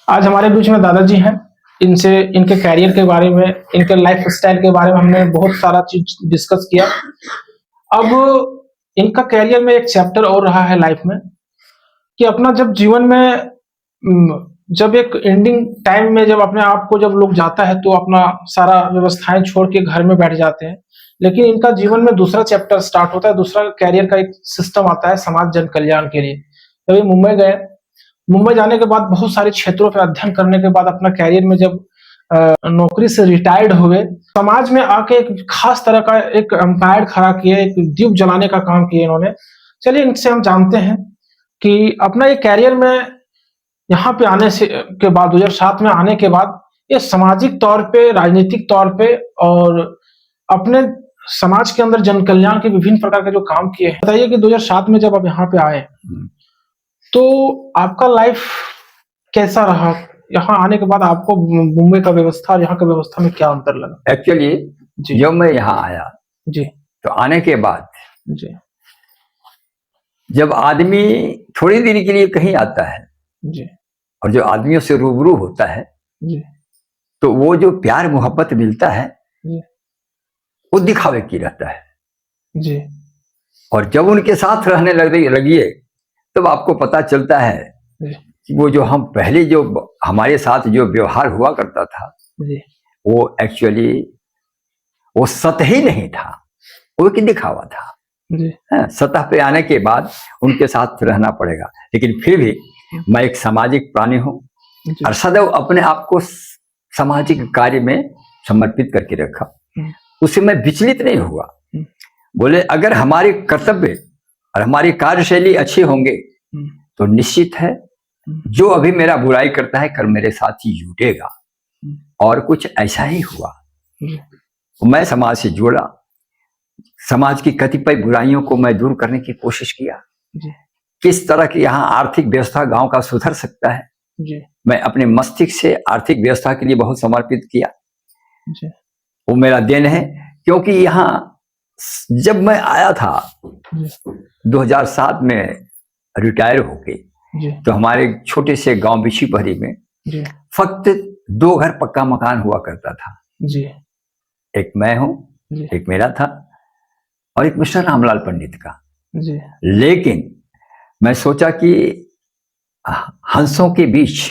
आज हमारे बीच में दादाजी हैं। इनसे इनके कैरियर के बारे में, इनके लाइफ स्टाइल के बारे में हमने बहुत सारा चीज डिस्कस किया। अब इनका कैरियर में एक चैप्टर और रहा है लाइफ में कि अपना जब जीवन में जब एक एंडिंग टाइम में जब अपने आप को जब लोग जाता है तो अपना सारा व्यवस्थाएं छोड़ के घर में बैठ जाते हैं। लेकिन इनका जीवन में दूसरा चैप्टर स्टार्ट होता है, दूसरा कैरियर का एक सिस्टम आता है समाज जन कल्याण के लिए। तभी मुंबई गए। मुंबई जाने के बाद बहुत सारे क्षेत्रों पर अध्ययन करने के बाद अपना कैरियर में जब नौकरी से रिटायर्ड हुए, समाज में आके एक खास तरह का एक एम्पायर खड़ा किया, एक दीप जलाने का काम किया इन्होंने। चलिए इनसे हम जानते हैं कि अपना ये कैरियर में यहाँ पे आने से के बाद 2007 में आने के बाद ये सामाजिक तौर पे, राजनीतिक तौर पे और अपने समाज के अंदर जन कल्याण के विभिन्न प्रकार के जो काम किए हैं। बताइए कि 2007 में जब आप यहाँ पे आए तो आपका लाइफ कैसा रहा? यहाँ आने के बाद आपको मुंबई का व्यवस्था और यहाँ का व्यवस्था में क्या अंतर लगा? एक्चुअली जब मैं यहाँ आया जी तो आने के बाद जी जब आदमी थोड़ी देर के लिए कहीं आता है जी और जो आदमियों से रूबरू होता है जी तो वो जो प्यार मोहब्बत मिलता है जी वो दिखावे की रहता है। जी और जब उनके साथ रहने लगिए तब आपको पता चलता है जी कि वो जो हम पहले जो हमारे साथ जो व्यवहार हुआ करता था जी वो एक्चुअली वो सतही नहीं था, वो एक दिखावा था। जी सतह पे आने के बाद उनके साथ रहना पड़ेगा, लेकिन फिर भी मैं एक सामाजिक प्राणी हूँ जी और सदैव अपने आप को सामाजिक कार्य में समर्पित करके रखा। उससे मैं विचलित नहीं हुआ। बोले अगर हमारे कर्तव्य और हमारी कार्यशैली अच्छी होंगे तो निश्चित है जो अभी मेरा बुराई करता है कल मेरे साथ ही जुटेगा। और कुछ ऐसा ही हुआ। मैं समाज से जुड़ा, समाज की कतिपय बुराइयों को मैं दूर करने की कोशिश किया। किस तरह की यहाँ आर्थिक व्यवस्था गांव का सुधर सकता है, मैं अपने मस्तिष्क से आर्थिक व्यवस्था के लिए बहुत समर्पित किया। वो मेरा देन है, क्योंकि यहाँ जब मैं आया था 2007 में रिटायर होके तो हमारे छोटे से गांव बिशीपहरी में फक्त 2 घर पक्का मकान हुआ करता था। एक मैं हूं, एक मेरा था और एक मिस्टर रामलाल पंडित का। लेकिन मैं सोचा कि हंसों के बीच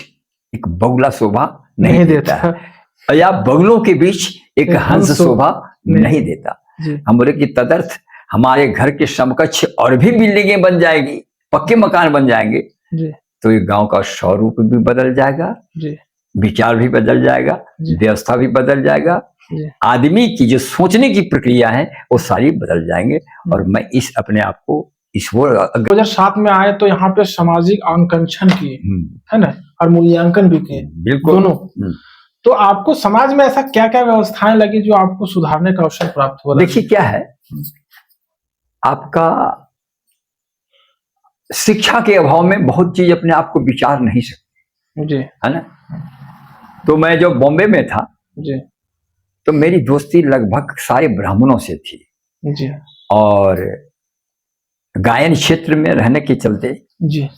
एक बगुला शोभा नहीं देता है या बगुलों के बीच एक हंस शोभा नहीं देता। हम बोले कि तदर्थ हमारे घर के समकक्ष और भी बिल्डिंगें बन जाएगी, पक्के मकान बन जाएंगे तो ये गांव का स्वरूप भी बदल जाएगा, विचार भी बदल जाएगा, व्यवस्था भी बदल जाएगा, आदमी की जो सोचने की प्रक्रिया है वो सारी बदल जाएंगे। और मैं इस अपने आप को इस 2007 में आए तो यहाँ पे सामाजिक आकांक्षण किए है ना, और मूल्यांकन भी किए, बिल्कुल दोनों। तो आपको समाज में ऐसा क्या क्या व्यवस्थाएं लगी जो आपको सुधारने का अवसर प्राप्त हुआ? देखिए क्या है, आपका शिक्षा के अभाव में बहुत चीज अपने आप को विचार नहीं सकते जी, है ना। तो मैं जब बॉम्बे में था जी तो मेरी दोस्ती लगभग सारे ब्राह्मणों से थी जी, और गायन क्षेत्र में रहने के चलते जी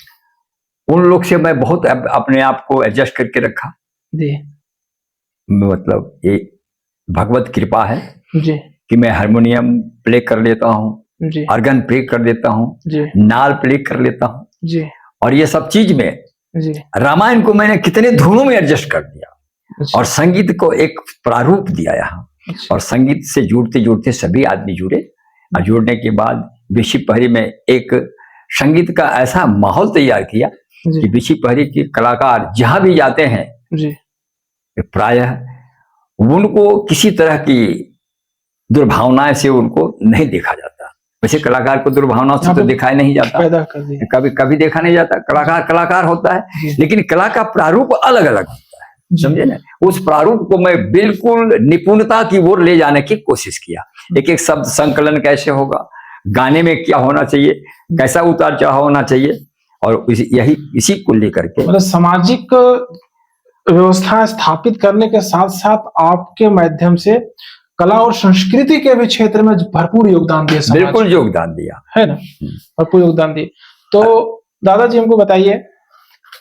उन लोग से मैं बहुत अपने आप को एडजस्ट करके रखा जी। मतलब ये भगवत कृपा है जी कि मैं हारमोनियम प्ले कर लेता हूँ, ऑर्गन प्ले कर लेता हूँ, नाल प्ले कर लेता हूँ जी। और ये सब चीज में जी रामायण को मैंने कितने धुनों में एडजस्ट कर दिया और संगीत को एक प्रारूप दिया यहाँ। और संगीत से जुड़ते जुड़ते सभी आदमी जुड़े और जुड़ने के बाद बिशीपहरी में एक संगीत का ऐसा माहौल तैयार किया कि बिशीपहरी के कलाकार जहां भी जाते हैं प्रायः उनको किसी तरह की दुर्भावनाएं से उनको नहीं देखा जाता। वैसे कलाकार को दुर्भावनाओं से तो दिखाई नहीं जाता, कभी कभी देखा नहीं जाता। कलाकार कलाकार होता है, लेकिन कला का प्रारूप अलग अलग होता है, समझे ना। उस प्रारूप को मैं बिल्कुल निपुणता की ओर ले जाने की कोशिश किया। एक एक शब्द संकलन कैसे होगा, गाने में क्या होना चाहिए, कैसा उतार चढ़ाव होना चाहिए, और यही इसी को लेकर के मतलब सामाजिक व्यवस्था स्थापित करने के साथ साथ आपके माध्यम से कला और संस्कृति के भी क्षेत्र में भरपूर योगदान दिया। बिल्कुल योगदान दिया है ना, भरपूर योगदान दिए। तो दादाजी हमको बताइए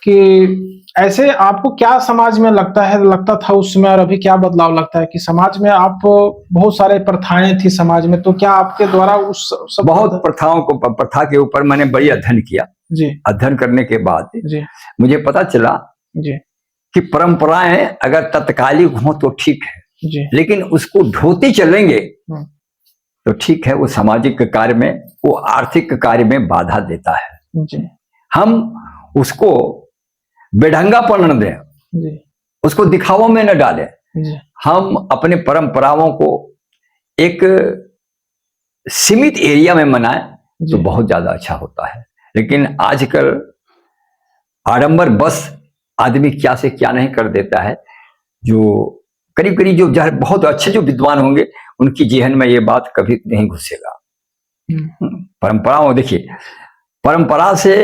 कि ऐसे आपको क्या समाज में लगता था उस समय और अभी क्या बदलाव लगता है कि समाज में आप बहुत सारे प्रथाएं थी समाज में, तो क्या आपके द्वारा उस सब बहुत प्रथा के ऊपर मैंने बड़ी अध्ययन किया जी। अध्ययन करने के बाद जी। मुझे पता चला जी। कि परंपराएं अगर तत्कालिक हो तो ठीक है जी। लेकिन उसको ढोते चलेंगे तो ठीक है, वो सामाजिक कार्य में, वो आर्थिक कार्य में बाधा देता है। जी। हम उसको बेढंगापन न दें, जी। उसको दिखावों में न डालें। जी। हम अपने परंपराओं को एक सीमित एरिया में मनाएं तो बहुत ज्यादा अच्छा होता है। लेकिन आजकल आडंबर बस आदमी क्या से क्या नहीं कर देता है। जो करीब करीब जो बहुत अच्छे जो विद्वान होंगे उनकी जेहन में ये बात कभी नहीं घुसेगा। परंपराओं, देखिए, परंपरा से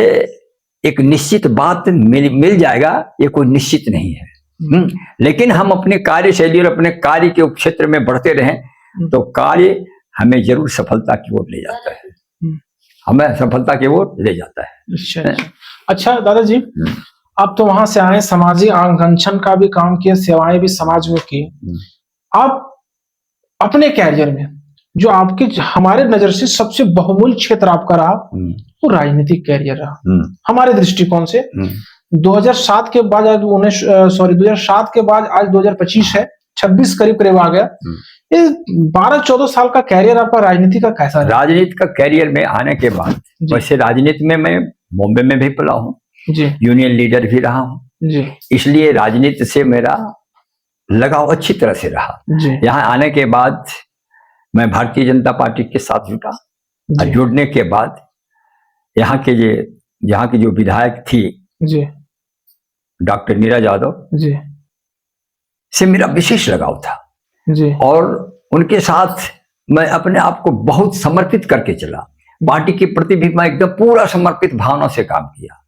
एक निश्चित बात मिल जाएगा, ये कोई निश्चित नहीं है। लेकिन हम अपने कार्यशैली और अपने कार्य के क्षेत्र में बढ़ते रहें तो कार्य हमें जरूर सफलता की ओर ले जाता है, हमें सफलता की ओर ले जाता है। अच्छा दादाजी, आप तो वहां से आए, सामाजिक आंगनछन का भी काम किया, सेवाएं भी समाज में की। आप अपने कैरियर में जो आपके हमारे नजर से सबसे बहुमूल्य क्षेत्र आपका रहा वो राजनीतिक कैरियर रहा हमारे दृष्टिकोण से। 2007 के बाद आज 2007 के बाद आज 2025 है, 26 करीब करीब आ गया। ये 12-14 साल का कैरियर आपका राजनीति का कैसा रहा? राजनीति का कैरियर में आने के बाद, वैसे राजनीति में मैं बॉम्बे में भी पला हूँ जी, यूनियन लीडर भी रहा हूँ जी, इसलिए राजनीति से मेरा लगाव अच्छी तरह से रहा। यहाँ आने के बाद मैं भारतीय जनता पार्टी के साथ जुटा और जुड़ने के बाद यहाँ की जो विधायक थी जी, डॉक्टर नीरा यादव जी, से मेरा विशेष लगाव था जी, और उनके साथ मैं अपने आप को बहुत समर्पित करके चला। पार्टी के प्रति भी मैं एकदम पूरा समर्पित भावना से काम किया।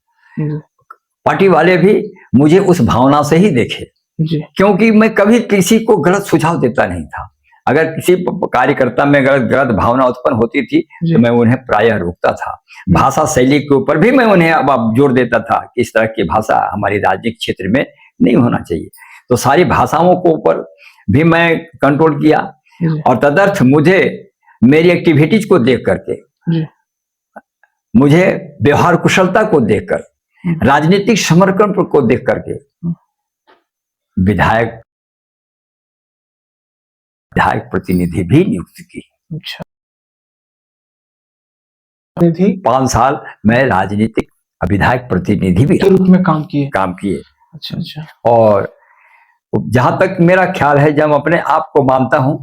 पार्टी वाले भी मुझे उस भावना से ही देखे जी, क्योंकि मैं कभी किसी को गलत सुझाव देता नहीं था। अगर किसी कार्यकर्ता में गलत भावना उत्पन्न होती थी तो मैं उन्हें प्रायः रोकता था। भाषा शैली के ऊपर भी मैं उन्हें अब जोर देता था कि इस तरह की भाषा हमारी राजनीतिक क्षेत्र में नहीं होना चाहिए। तो सारी भाषाओं को ऊपर भी मैं कंट्रोल किया और तदर्थ मुझे मेरी एक्टिविटीज को देख करके, मुझे व्यवहार कुशलता को देखकर, राजनीतिक समर्पण को देख करके विधायक प्रतिनिधि भी नियुक्त की। अच्छा, 5 साल मैं राजनीतिक विधायक प्रतिनिधि भी के रूप में काम किए। अच्छा अच्छा। और जहां तक मेरा ख्याल है, जब अपने आप को मानता हूं,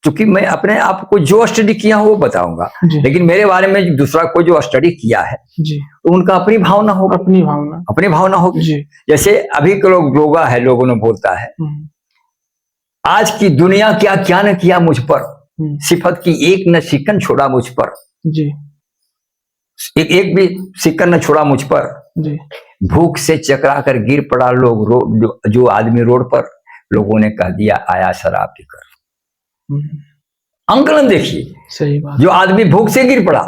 क्योंकि मैं अपने आप को जो स्टडी किया हूं वो बताऊंगा, लेकिन मेरे बारे में दूसरा कोई जो स्टडी किया है तो उनका अपनी भावना होगी, अपनी भावना होगी। जैसे अभी के लोग है, लोगों ने बोलता है आज की दुनिया क्या क्या न किया मुझ पर, सिफत की एक न सिकन छोड़ा मुझ पर जी, एक भी सिकन न छोड़ा मुझ पर जी, भूख से चकरा कर गिर पड़ा लोग, जो आदमी रोड पर, लोगों ने कह दिया आया शराब पीकर। अंकलन देखिए, सही बात, जो आदमी भूख से गिर पड़ा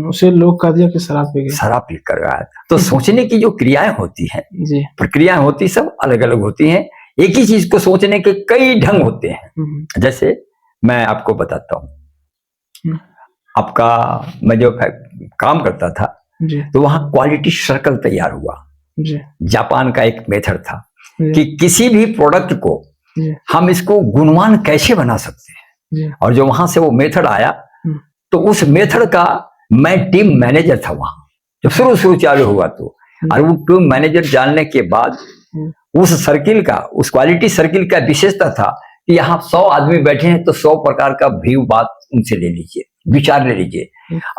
उसे लोग कह दिया कि शराब पी कर गया। तो सोचने की जो क्रियाएं होती हैं, प्रक्रियाएं होती सब अलग अलग होती हैं। एक ही चीज को सोचने के कई ढंग होते हैं। जैसे मैं आपको बताता हूँ, आपका मैं जो काम करता था तो वहां क्वालिटी सर्कल तैयार हुआ। जापान का एक मेथड था कि किसी भी प्रोडक्ट को हम इसको गुणवान कैसे बना सकते हैं, और जो वहां से वो मेथड आया तो उस मेथड का मैं टीम मैनेजर था वहां, जब शुरू चालू हुआ तो। और वो टीम मैनेजर जानने के बाद उस सर्किल का, उस क्वालिटी सर्किल का विशेषता था कि यहाँ 100 आदमी बैठे हैं तो 100 प्रकार का व्यू बात उनसे ले लीजिए, विचार ले लीजिए,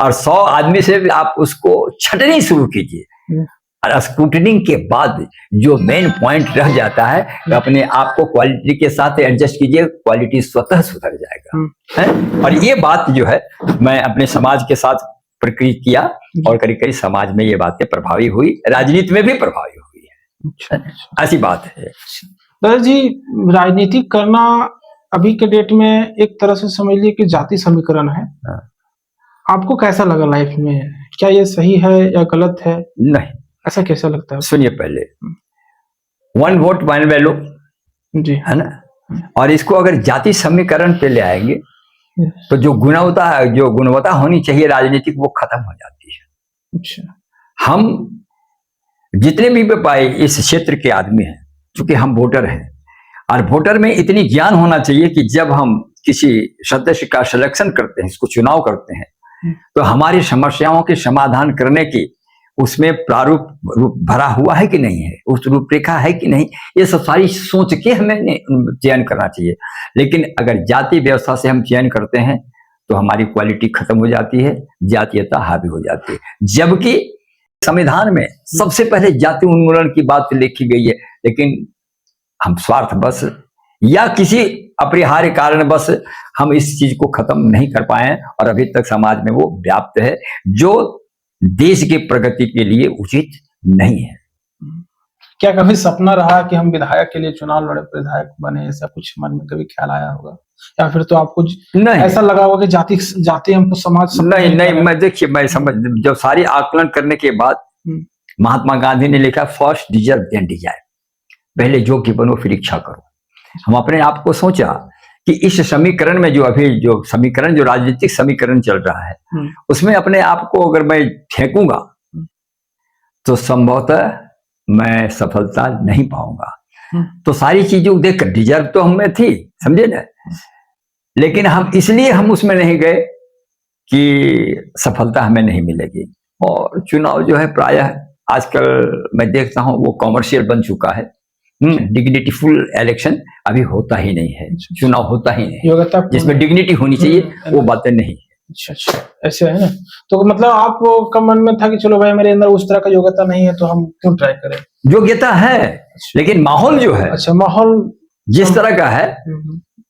और 100 आदमी से आप उसको छटनी शुरू कीजिए, और स्क्रूटनिंग के बाद जो मेन पॉइंट रह जाता है अपने आप को क्वालिटी के साथ एडजस्ट कीजिए, क्वालिटी स्वतः सुधर जाएगा है? और ये बात जो है मैं अपने समाज के साथ प्रक्रिया किया और करीब करीब समाज में ये बातें प्रभावी हुई, राजनीति में भी प्रभावी हुई है। ऐसी बात है दादाजी। राजनीति करना अभी के डेट में एक तरह से समझ लीजिए कि जाति समीकरण है। आपको कैसा लगा लाइफ में, क्या ये सही है या गलत है? नहीं, ऐसा कैसा लगता है? सुनिए पहले, 1 वोट 1 वैल्यू, जी है ना। और इसको अगर जाति समीकरण पे ले आएंगे तो जो गुणवत्ता होनी चाहिए राजनीतिक, वो खत्म हो जाती है। अच्छा। हम जितने भी पाए इस क्षेत्र के आदमी हैं, चूंकि हम वोटर हैं, और वोटर में इतनी ज्ञान होना चाहिए कि जब हम किसी सदस्य का सिलेक्शन करते हैं, इसको चुनाव करते हैं, तो हमारी समस्याओं के समाधान करने की उसमें प्रारूप भरा हुआ है कि नहीं है, उस रूपरेखा है कि नहीं, ये सब सारी सोच के हमें चयन करना चाहिए। लेकिन अगर जाति व्यवस्था से हम चयन करते हैं तो हमारी क्वालिटी खत्म हो जाती है, जातीयता हावी हो जाती है। जबकि संविधान में सबसे पहले जाति उन्मूलन की बात लिखी गई है, लेकिन हम स्वार्थ बस या किसी अपरिहार्य कारण बस हम इस चीज को खत्म नहीं कर पाए, और अभी तक समाज में वो व्याप्त है, जो देश की प्रगति के लिए उचित नहीं है। क्या कभी सपना रहा कि हम विधायक के लिए चुनाव लड़े, विधायक बने, ऐसा कुछ मन में कभी ख्याल आया होगा, या फिर तो आपको नहीं ऐसा लगा होगा कि जाति हमको समाज नहीं, मैं देखिए, मैं समझ, जब सारी आकलन करने के बाद महात्मा गांधी ने लिखा फर्स्ट डिजर्व देन डिजायर, पहले योग्य बनो फिर इच्छा करो। हम अपने आप को सोचा कि इस समीकरण में जो अभी जो समीकरण, जो राजनीतिक समीकरण चल रहा है, उसमें अपने आप को अगर मैं फेंकूंगा तो संभवतः मैं सफलता नहीं पाऊंगा। तो सारी चीजों देख डिजर्व तो हमें थी, समझे ना, लेकिन हम उसमें नहीं गए कि सफलता हमें नहीं मिलेगी। और चुनाव जो है प्रायः आजकल मैं देखता हूं वो कॉमर्शियल बन चुका है। डिग्निटीफुल इलेक्शन अभी होता ही नहीं है, चुनाव होता ही नहीं है, जिसमें डिग्निटी होनी चाहिए वो बातें नहीं। अच्छा, ऐसे है ना। तो मतलब आपका मन में था कि चलो भाई मेरे अंदर उस तरह का योग्यता नहीं है, तो हम क्यों ट्राई करें। योग्यता है, लेकिन माहौल जो है, अच्छा, माहौल जिस तरह का है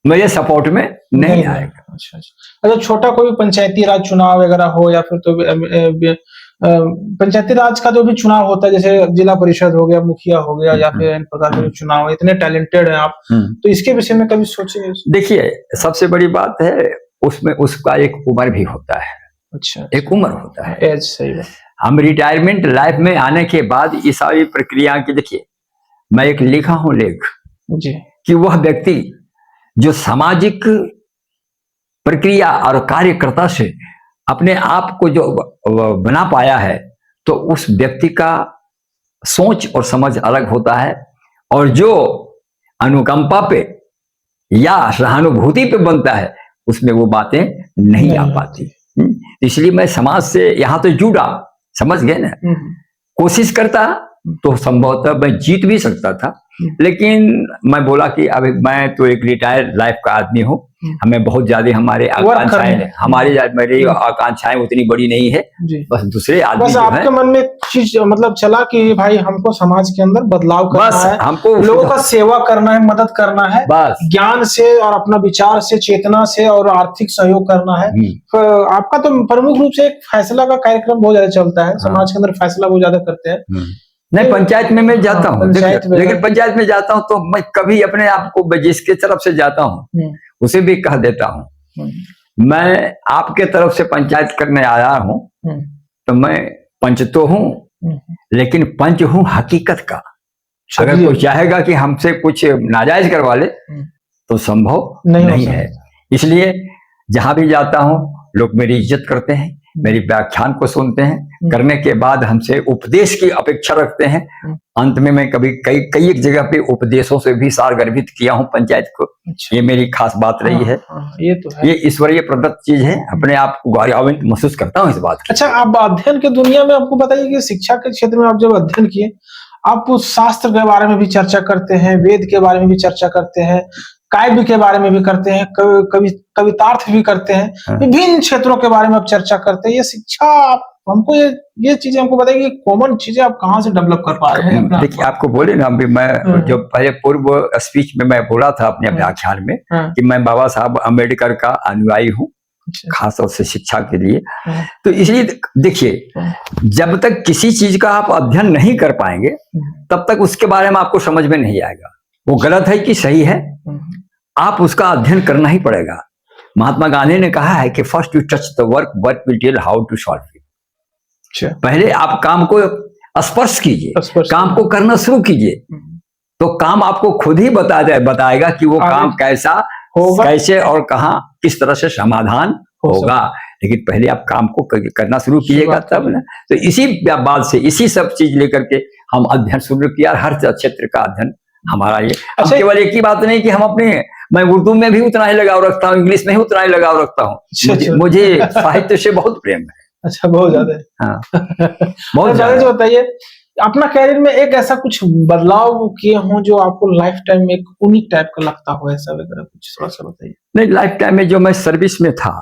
मेरे सपोर्ट में नहीं आएगा। अच्छा, छोटा कोई पंचायती राज चुनाव वगैरह हो, या फिर तो पंचायती राज का जो भी चुनाव होता है, जैसे जिला परिषद हो गया, मुखिया हो गया, या फिर इन प्रकार के चुनाव, इतने टैलेंटेड हैं आप, तो इसके विषय में कभी सोचे? देखिए, सबसे बड़ी बात है उसमें उसका एक उम्र भी होता है। अच्छा, एक उम्र होता है, एज, सही बात। हम रिटायरमेंट लाइफ में आने के बाद ये सारी प्रक्रिया की, देखिए मैं एक लिखा हूं लेख जी, कि वह व्यक्ति जो सामाजिक प्रक्रिया और कार्यकर्ता से अपने आप को जो बना पाया है, तो उस व्यक्ति का सोच और समझ अलग होता है, और जो अनुकंपा पे या सहानुभूति पे बनता है उसमें वो बातें नहीं आ पाती। इसलिए मैं समाज से यहां तो जुड़ा, समझ गए ना, कोशिश करता तो संभवतः मैं जीत भी सकता था, लेकिन मैं बोला कि अभी मैं तो एक रिटायर्ड लाइफ का आदमी हूँ, हमें बहुत ज्यादा हमारी आकांक्षाएं उतनी बड़ी नहीं है, बस दूसरे आदमी बस आपके मन में चीज मतलब चला कि भाई हमको समाज के अंदर बदलाव करना है, हमको लोगों का सेवा करना है, मदद करना है, बस ज्ञान से और अपना विचार से, चेतना से और आर्थिक सहयोग करना है। तो आपका तो प्रमुख रूप से एक फैसला का कार्यक्रम बहुत ज्यादा चलता है, समाज के अंदर फैसला बहुत ज्यादा करते हैं। नहीं, पंचायत में मैं जाता हूँ, लेकिन पंचायत में जाता हूँ तो मैं कभी अपने आप को जिसके तरफ से जाता हूँ उसे भी कह देता हूँ, मैं आपके तरफ से पंचायत करने आया हूँ, तो मैं पंच तो हूँ, लेकिन पंच हूँ हकीकत का। अगर कोई चाहेगा कि हमसे कुछ नाजायज करवा ले तो संभव नहीं है। इसलिए जहां भी जाता हूँ लोग मेरी इज्जत करते हैं, मेरी व्याख्यान को सुनते हैं, करने के बाद हमसे उपदेश की अपेक्षा रखते हैं। अंत में मैं कभी कई एक जगह पे उपदेशों से भी सारगर्भित किया हूँ पंचायत को। ये मेरी खास बात रही है। ये तो है, ये ईश्वरीय प्रदत्त चीज है, अपने आप को गौरवान्वित महसूस करता हूँ इस बात की। अच्छा, आप अध्ययन की दुनिया में, आपको बताइए कि शिक्षा के क्षेत्र में आप जब अध्ययन किए, आप उस शास्त्र के बारे में भी चर्चा करते हैं, वेद के बारे में भी चर्चा करते हैं, काव्य के बारे में भी करते हैं, कवितार्थ भी करते हैं, विभिन्न क्षेत्रों के बारे में आप चर्चा करते हैं। ये शिक्षा हमको ये चीजें हमको बताइए, कॉमन चीजें आप कहाँ से डेवलप कर पा रहे हैं? देखिए, आपको बोले ना, अभी मैं जो पहले पूर्व स्पीच में मैं बोला था अपने व्याख्यान में कि मैं बाबा साहब अम्बेडकर का अनुयायी हूँ, खास तौर से शिक्षा के लिए। तो इसलिए देखिए, जब तक किसी चीज का आप अध्ययन नहीं कर पाएंगे तब तक उसके बारे में आपको समझ में नहीं आएगा, वो गलत है कि सही है, आप उसका अध्ययन करना ही पड़ेगा। महात्मा गांधी ने कहा है कि first you touch the work, work will tell how to solve it. पहले आप काम को स्पर्श कीजिए, स्पर्श काम को करना शुरू कीजिए, तो काम आपको खुद ही बताएगा कि वो आगे काम कैसा, होगा, कैसे और कहाँ किस तरह से समाधान हो होगा। लेकिन पहले आप काम को करना शुरू कीजिएगा शुरुआत तब ना। तो इसी बात से, इसी सब चीज लेकर के हम अध्ययन शुरू किया, हर क्षेत्र का अध्ययन हमारा ये। अब अच्छा, केवल एक ही बात नहीं कि हम अपने, मैं उर्दू में भी उतना ही लगाव रखता हूँ, इंग्लिश में ही उतना ही लगाव रखता हूँ। अच्छा। मुझे साहित्य से बहुत प्रेम है। अच्छा, बहुत ज्यादा है। हाँ, बहुत बहुत ज्यादा। ज्यादा। जो बताइए, अपना कैरियर में एक ऐसा कुछ बदलाव किए हों जो आपको लाइफ टाइम में एक यूनिक टाइप का लगता हो, ऐसा वगैरह कुछ थोड़ा सा बताइए। नहीं, लाइफ टाइम में जो मैं सर्विस में था,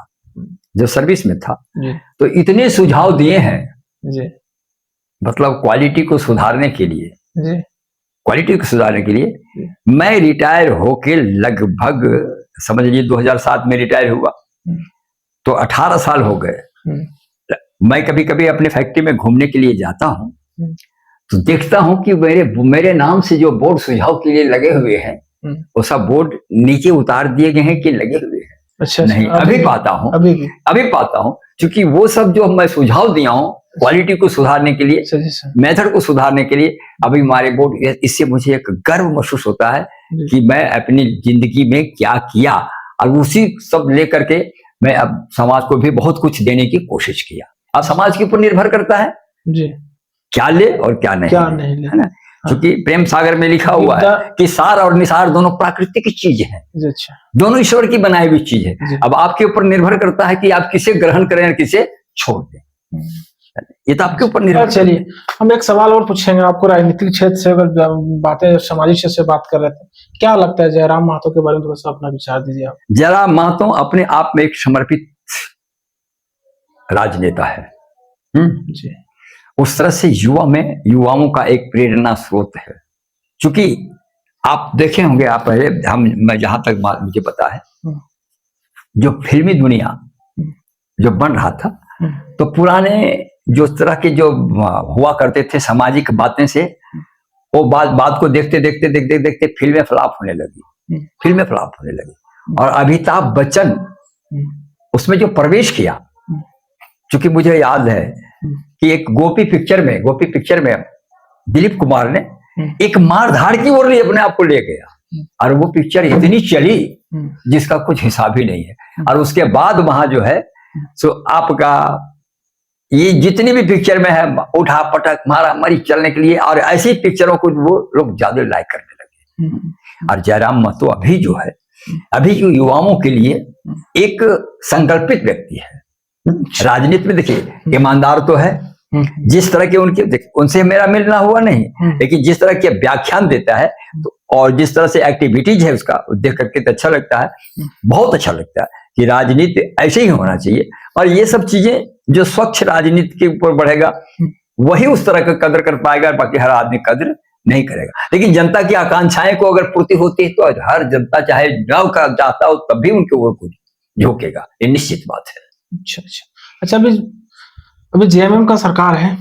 जो सर्विस में था, जी तो इतने सुझाव दिए हैं, जी मतलब क्वालिटी को सुधारने के लिए, जी क्वालिटी को सुधारने के लिए। जी। मैं रिटायर होके लगभग समझ लीजिए 2007 में रिटायर हुआ, तो 18 साल हो गए। मैं कभी कभी अपने फैक्ट्री में घूमने के लिए जाता हूँ, तो देखता हूँ कि मेरे नाम से जो बोर्ड सुझाव के लिए लगे हुए हैं, वो सब बोर्ड नीचे उतार दिए गए हैं कि लगे हुए हैं। अच्छा, नहीं, अभी पाता हूँ, अभी पाता हूँ, क्योंकि वो सब जो मैं सुझाव दिया हूँ क्वालिटी को सुधारने के लिए, मेथड को सुधारने के लिए, अभी हमारे बोर्ड, इससे मुझे एक गर्व महसूस होता है कि मैं अपनी जिंदगी में क्या किया, और उसी सब लेकर के मैं अब समाज को भी बहुत कुछ देने की कोशिश किया। अब समाज के ऊपर निर्भर करता है जी, क्या ले और क्या नहीं ले, है ना। क्योंकि प्रेम सागर में लिखा हुआ है कि सार और निसार दोनों प्राकृतिक चीज है, अच्छा, दोनों ईश्वर की बनाई हुई चीज है। अब आपके ऊपर निर्भर करता है कि आप किसे ग्रहण करें और किसे छोड़ दें, ये तो आपके ऊपर निर्भर। चलिए, हम एक सवाल और पूछेंगे आपको। राजनीतिक क्षेत्र से अगर बातें, सामाजिक क्षेत्र से बात कर रहे थे, क्या लगता है जयराम महतो के बारे में थोड़ा सा अपना विचार दीजिए आप। जयराम महतो अपने आप में एक समर्पित राजनेता है। जी, उस तरह से युवाओं का एक प्रेरणा स्रोत है। क्योंकि आप देखे होंगे, आप पहले, मैं जहां तक मुझे पता है, जो फिल्मी दुनिया जो बन रहा था, तो पुराने जो तरह के जो हुआ करते थे सामाजिक बातें से, वो बात को देखते देखते देखते देखते फिल्में फ्लॉप होने लगी। और अमिताभ बच्चन उसमें जो प्रवेश किया, क्योंकि मुझे याद है कि एक गोपी पिक्चर में दिलीप कुमार ने एक मारधाड़ की ओर अपने आप को ले गया, और वो पिक्चर इतनी चली जिसका कुछ हिसाब ही नहीं है। और उसके बाद वहां जो है सो आपका ये जितनी भी पिक्चर में है, उठा पटक मारा मारी चलने के लिए, और ऐसी पिक्चरों को वो लोग ज्यादा लाइक करने लगे। और जयराम महतो अभी जो है, अभी जो युवाओं के लिए एक संकल्पित व्यक्ति है। राजनीति में देखिए, ईमानदार तो है, जिस तरह के उनसे मेरा मिलना हुआ नहीं, लेकिन जिस तरह के व्याख्यान देता है, तो और जिस तरह से एक्टिविटीज है उसका देख करके तो अच्छा लगता है, बहुत अच्छा लगता है कि राजनीति ऐसे ही होना चाहिए। और ये सब चीजें जो स्वच्छ राजनीति के ऊपर बढ़ेगा, वही उस तरह का कदर कर पाएगा, बाकी हर आदमी कदर नहीं करेगा। लेकिन जनता की आकांक्षाएं को अगर पूर्ति होती है, तो हर जनता चाहे न का चाहता हो तब भी उनके ऊपर कुछ झोंकेगा, ये निश्चित बात है। अच्छा, अभी जेएमएम का सरकार है।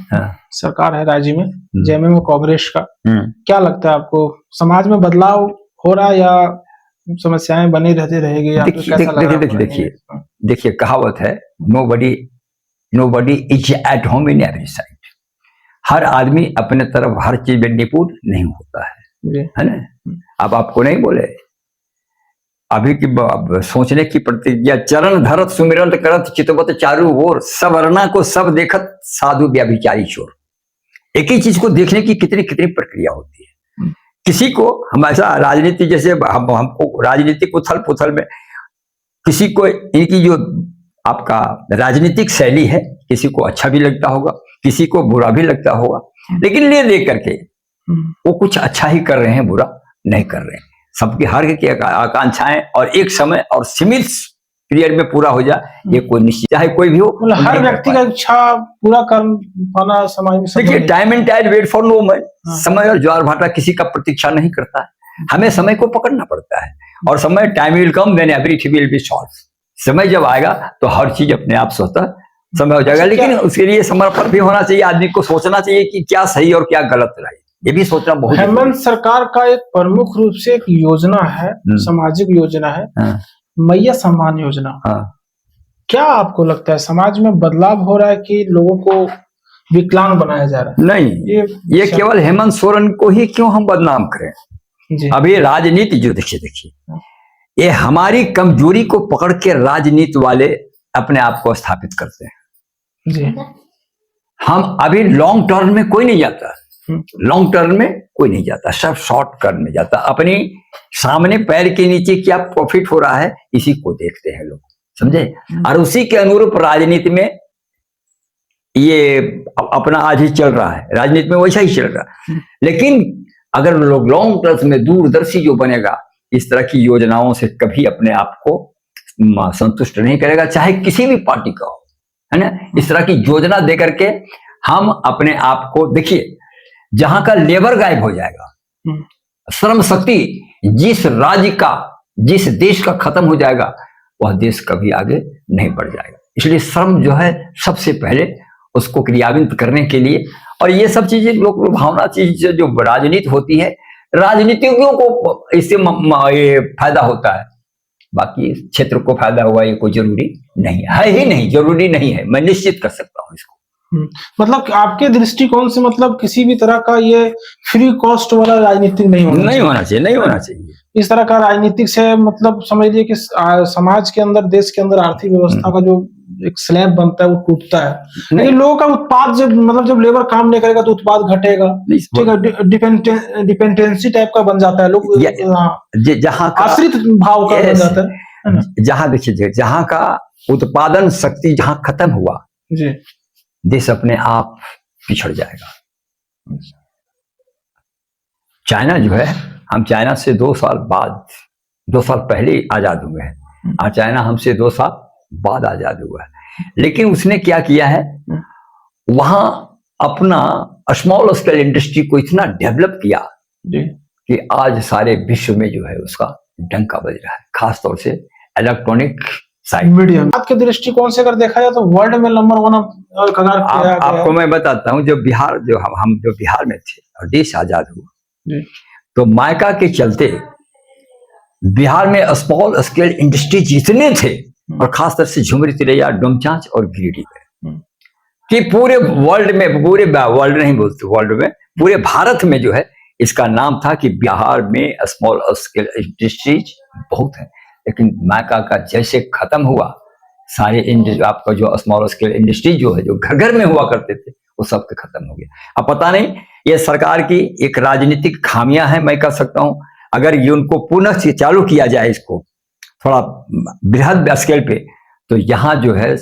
सरकार है राज्य में, जेएमएम और कांग्रेस का। क्या लगता है आपको, समाज में बदलाव हो रहा है या समस्याएं बनी रहती रहेगी? देखिए, कहावत है, nobody is at home in every side. हर आदमी अपने तरफ हर चीज में निपुण नहीं होता है ना। अब आपको नहीं बोले, अभी की सोचने की प्रतिज्ञा, चरण धरत सुमिरन करत चितवत चारू ओर, सवर्णा को सब देखत साधु व्याभिचारी चोर। एक ही चीज को देखने की कितनी कितनी प्रक्रिया होती है। किसी को हमेशा राजनीति, जैसे हमको राजनीतिक उथल पुथल में किसी को इनकी जो आपका राजनीतिक शैली है, किसी को अच्छा भी लगता होगा, किसी को बुरा भी लगता होगा, लेकिन ले दे करके वो कुछ अच्छा ही कर रहे हैं, बुरा नहीं कर रहे हैं। सबकी हर की आकांक्षाएं और एक समय और सीमित पीरियड में पूरा हो जाए, ये कोई निश्चित, चाहे कोई भी हो, मतलब हर व्यक्ति का इच्छा पूरा कर पाना समाज में। देखिए, time and tide wait for no man. समय और ज्वार भाटा किसी का प्रतीक्षा नहीं करता है, हमें समय को पकड़ना पड़ता है। और समय, time will come when everything will be solved. समय जब आएगा तो हर चीज अपने आप स्वतः समय हो जाएगा। लेकिन उसके लिए समर्पण भी होना चाहिए, आदमी को सोचना चाहिए कि क्या सही और क्या गलत रहे, ये भी सोचना बहुत। हेमंत सरकार का एक प्रमुख रूप से एक योजना है, सामाजिक योजना है, मैया सम्मान योजना। क्या आपको लगता है समाज में बदलाव हो रहा है कि लोगों को विकलांग बनाया जा रहा नहीं, ये केवल हेमंत सोरेन को ही क्यों हम बदनाम करें। जी। अब ये राजनीति जो देखिए ये हमारी कमजोरी को पकड़ के राजनीति वाले अपने आप को स्थापित करते हैं। जी। हम अभी लॉन्ग टर्म में कोई नहीं जाता, लॉन्ग टर्म में कोई नहीं जाता, सब शॉर्ट टर्म में जाता। अपनी सामने पैर के नीचे क्या प्रॉफिट हो रहा है इसी को देखते हैं लोग, समझे। और उसी के अनुरूप राजनीति में ये अपना आज ही चल रहा है, राजनीति में वैसा ही चल रहा है। लेकिन अगर लोग लॉन्ग टर्म में दूरदर्शी जो बनेगा, इस तरह की योजनाओं से कभी अपने आप को संतुष्ट नहीं करेगा, चाहे किसी भी पार्टी का हो, है ना। इस तरह की योजना दे करके हम अपने आप को, देखिए जहां का लेबर गायब हो जाएगा, श्रम शक्ति जिस राज्य का, जिस देश का खत्म हो जाएगा, वह देश कभी आगे नहीं बढ़ जाएगा। इसलिए श्रम जो है सबसे पहले उसको क्रियान्वित करने के लिए, और ये सब चीजें लोक भावना चीज जो राजनीति होती है, राजनीतिज्ञों को इससे ये फायदा होता है, बाकी क्षेत्र को फायदा हुआ ये कोई जरूरी नहीं है, ही नहीं, जरूरी नहीं है, मैं निश्चित कर सकता हूँ इसको। मतलब आपके दृष्टिकोण से मतलब किसी भी तरह का ये फ्री कॉस्ट वाला राजनीतिक नहीं होना चाहिए, नहीं होना चाहिए। इस तरह का राजनीतिक से मतलब समझ लीजिए कि समाज के अंदर, देश के अंदर आर्थिक व्यवस्था का जो एक स्लैब बनता है वो टूटता है। लेकिन लोगों का उत्पाद जब लेबर काम नहीं करेगा तो उत्पाद घटेगा, ठीक है, डिपेंडेंसी टाइप का बन जाता है, लोग जहाँ आश्रित भाव का बन जाता है। जहाँ देखिए, जहाँ का उत्पादन शक्ति जहाँ खत्म हुआ जी, देश अपने आप पिछड़ जाएगा। चाइना जो है, हम चाइना से 2 साल पहले आजाद हुए हैं, और चाइना हमसे 2 साल बाद आजाद हुआ है। लेकिन उसने क्या किया है, वहां अपना स्मॉल स्केल इंडस्ट्री को इतना डेवलप किया कि आज सारे विश्व में जो है उसका डंका बज रहा है, खासतौर से इलेक्ट्रॉनिक साइड। मीडियम आपके दृष्टिकोण से अगर देखा जाए तो वर्ल्ड में नंबर 1 कगार आपको मैं बताता हूँ, जब बिहार हम बिहार में थे और देश आजाद हुआ, तो मायका के चलते बिहार में स्मॉल स्केल इंडस्ट्री जितने थे, और खासतौर से झुमरी, तिलैया, डोमचांच और गिरिडीह में, कि पूरे वर्ल्ड में, पूरे भारत में जो है इसका नाम था कि बिहार में स्मॉल स्केल इंडस्ट्रीज बहुत है। लेकिन मायका का जैसे खत्म हुआ, सारे आपका जो स्मॉल स्केल इंडस्ट्री जो है, जो घर घर में हुआ करते थे, वो सब खत्म हो गया। अब पता नहीं ये सरकार की एक राजनीतिक खामियां है, मैं कह सकता हूं। अगर ये उनको पुनः से चालू किया जाए इसको थोड़ा बृहद स्केल पे, तो यहाँ जो है